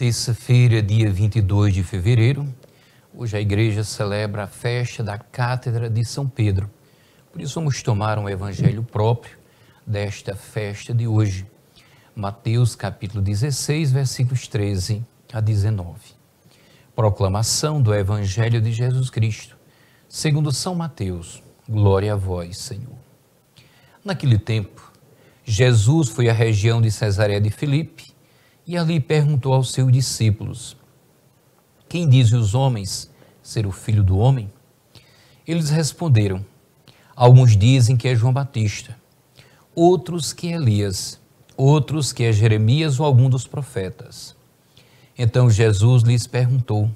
Terça-feira, dia 22 de fevereiro, hoje a igreja celebra a festa da Cátedra de São Pedro. Por isso vamos tomar um evangelho próprio desta festa de hoje. Mateus capítulo 16, versículos 13 a 19. Proclamação do Evangelho de Jesus Cristo, segundo São Mateus. Glória a vós, Senhor. Naquele tempo, Jesus foi à região de Cesareia de Filipe e ali perguntou aos seus discípulos: quem dizem os homens ser o Filho do Homem? Eles responderam: alguns dizem que é João Batista, outros que é Elias, outros que é Jeremias ou algum dos profetas. Então Jesus lhes perguntou: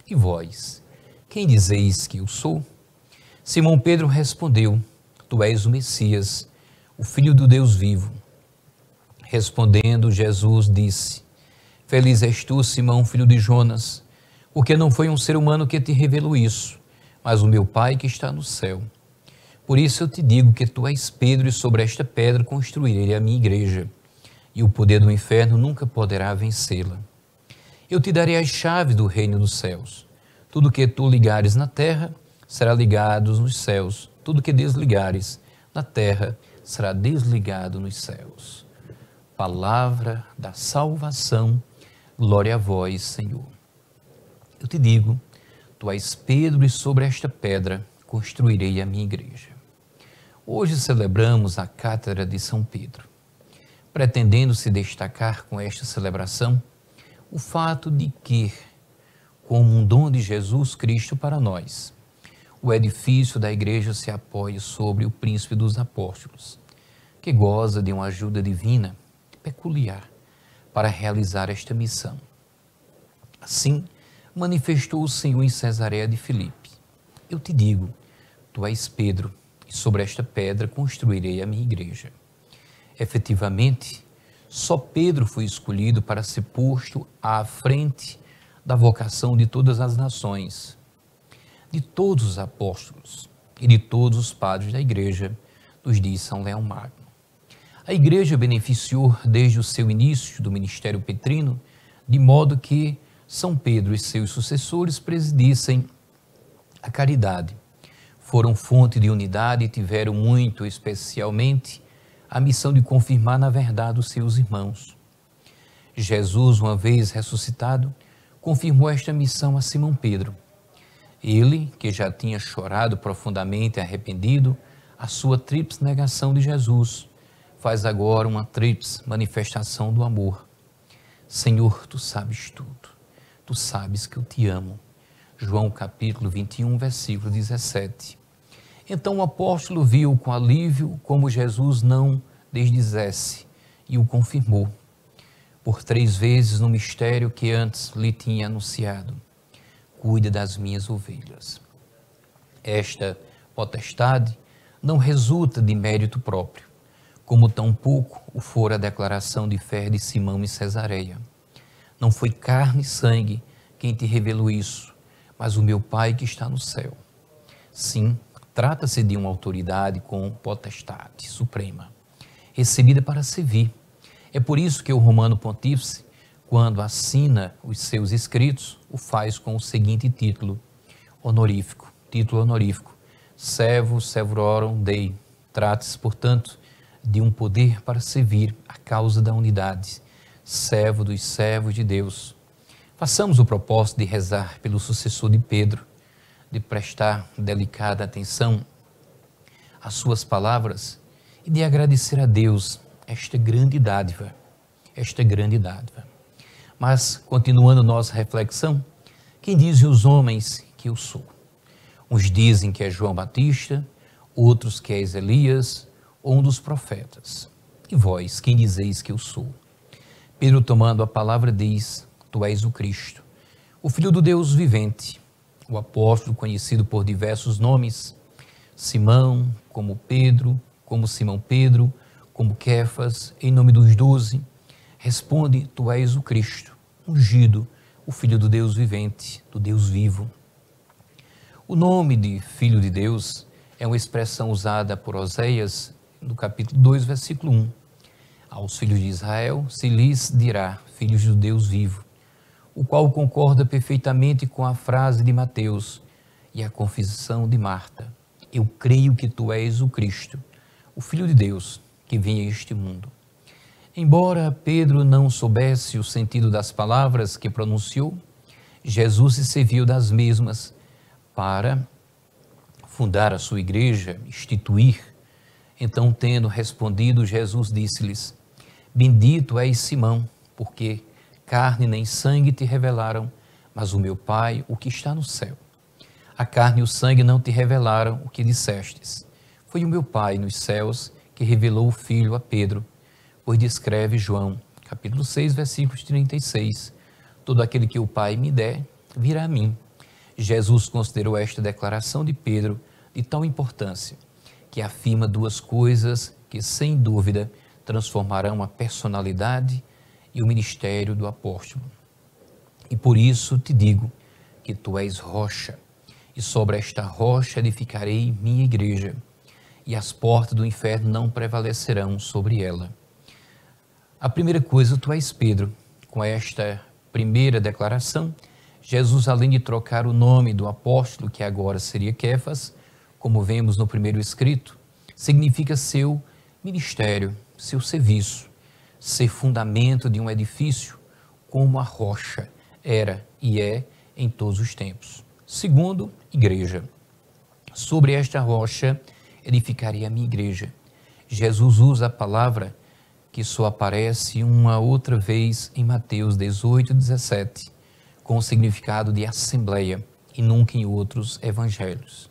e vós, quem dizeis que eu sou? Simão Pedro respondeu: tu és o Messias, o Filho do Deus vivo. Respondendo, Jesus disse: feliz és tu, Simão, filho de Jonas, porque não foi um ser humano que te revelou isso, mas o meu Pai que está no céu. Por isso eu te digo que tu és Pedro, e sobre esta pedra construirei a minha igreja, e o poder do inferno nunca poderá vencê-la. Eu te darei as chaves do reino dos céus. Tudo que tu ligares na terra será ligado nos céus, tudo que desligares na terra será desligado nos céus. Palavra da salvação, glória a vós, Senhor. Eu te digo, tu és Pedro, e sobre esta pedra construirei a minha igreja. Hoje celebramos a Cátedra de São Pedro, pretendendo se destacar com esta celebração o fato de que, como um dom de Jesus Cristo para nós, o edifício da igreja se apoia sobre o príncipe dos apóstolos, que goza de uma ajuda divina peculiar para realizar esta missão. Assim, manifestou o Senhor em Cesareia de Filipe: eu te digo, tu és Pedro, e sobre esta pedra construirei a minha igreja. Efetivamente, só Pedro foi escolhido para ser posto à frente da vocação de todas as nações, de todos os apóstolos e de todos os padres da igreja, nos diz São Leão Magno. A igreja beneficiou desde o seu início do ministério petrino, de modo que São Pedro e seus sucessores presidissem a caridade. Foram fonte de unidade e tiveram muito especialmente a missão de confirmar na verdade os seus irmãos. Jesus, uma vez ressuscitado, confirmou esta missão a Simão Pedro. Ele, que já tinha chorado profundamente arrependido a sua tríplice negação de Jesus, faz agora uma tríplice manifestação do amor. Senhor, tu sabes tudo. Tu sabes que eu te amo. João capítulo 21, versículo 17. Então o apóstolo viu com alívio como Jesus não desdizesse e o confirmou. Por 3 vezes no mistério que antes lhe tinha anunciado: cuida das minhas ovelhas. Esta potestade não resulta de mérito próprio, como tampouco o fora a declaração de fé de Simão em Cesareia. Não foi carne e sangue quem te revelou isso, mas o meu Pai que está no céu. Sim, trata-se de uma autoridade com potestade suprema, recebida para servir. É por isso que o Romano Pontífice, quando assina os seus escritos, o faz com o seguinte título honorífico, Servus Servorum Dei. Trata-se, portanto, de um poder para servir a causa da unidade, servo dos servos de Deus. Façamos o propósito de rezar pelo sucessor de Pedro, de prestar delicada atenção às suas palavras e de agradecer a Deus esta grande dádiva. Mas, continuando nossa reflexão, quem dizem os homens que eu sou? Uns dizem que é João Batista, outros que és Elias ou um dos profetas. E vós, quem dizeis que eu sou? Pedro, tomando a palavra, diz: tu és o Cristo, o Filho do Deus vivente. O apóstolo, conhecido por diversos nomes, Simão, como Simão Pedro, como Quefas, em nome dos 12, responde: tu és o Cristo, ungido, o Filho do Deus vivente, do Deus vivo. O nome de Filho de Deus é uma expressão usada por Oséias no capítulo 2, versículo 1. Aos filhos de Israel se lhes dirá filhos do Deus vivo. o qual concorda perfeitamente com a frase de Mateus e a confissão de Marta: eu creio que tu és o Cristo, o Filho de Deus, que vem a este mundo. Embora Pedro não soubesse o sentido das palavras que pronunciou, Jesus se serviu das mesmas para fundar a sua igreja, instituir. Então, tendo respondido, Jesus disse-lhes: bendito és Simão, porque carne nem sangue te revelaram, mas o meu Pai, o que está no céu. A carne e o sangue não te revelaram o que dissestes. Foi o meu Pai nos céus que revelou o Filho a Pedro. Pois descreve João, capítulo 6, versículos 36. Todo aquele que o Pai me der, virá a mim. Jesus considerou esta declaração de Pedro de tal importância, que afirma duas coisas que, sem dúvida, transformarão a personalidade e o ministério do apóstolo. E por isso te digo que tu és rocha, e sobre esta rocha edificarei minha igreja, e as portas do inferno não prevalecerão sobre ela. A primeira coisa, tu és Pedro. Com esta primeira declaração, Jesus, além de trocar o nome do apóstolo, que agora seria Quefas, como vemos no primeiro escrito, significa seu ministério, seu serviço, ser fundamento de um edifício, como a rocha era e é em todos os tempos. Segundo, igreja. Sobre esta rocha edificarei a minha igreja. Jesus usa a palavra que só aparece uma outra vez em Mateus 18, 17, com o significado de assembleia e nunca em outros evangelhos.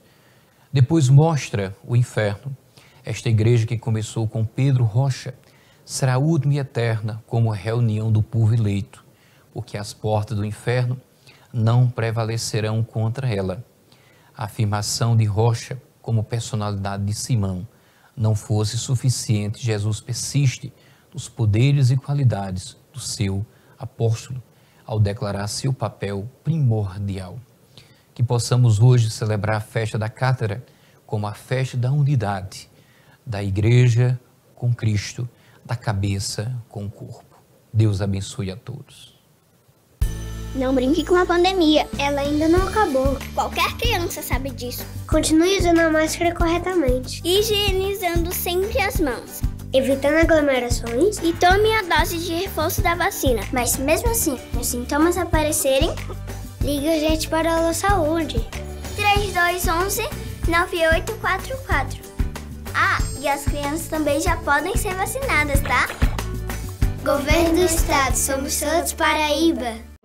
Depois mostra o inferno. Esta igreja que começou com Pedro Rocha será última e eterna como a reunião do povo eleito, porque as portas do inferno não prevalecerão contra ela. A afirmação de Rocha como personalidade de Simão não fosse suficiente, Jesus persiste nos poderes e qualidades do seu apóstolo, ao declarar seu papel primordial. Que possamos hoje celebrar a festa da cátedra como a festa da unidade, da igreja com Cristo, da cabeça com o corpo. Deus abençoe a todos. Não brinque com a pandemia. Ela ainda não acabou. Qualquer criança sabe disso. Continue usando a máscara corretamente. Higienizando sempre as mãos. Evitando aglomerações. E tome a dose de reforço da vacina. Mas mesmo assim, os sintomas aparecerem, ligue urgente para a saúde. 3211-9844. Ah, e as crianças também já podem ser vacinadas, tá? Governo do Estado, somos todos Paraíba.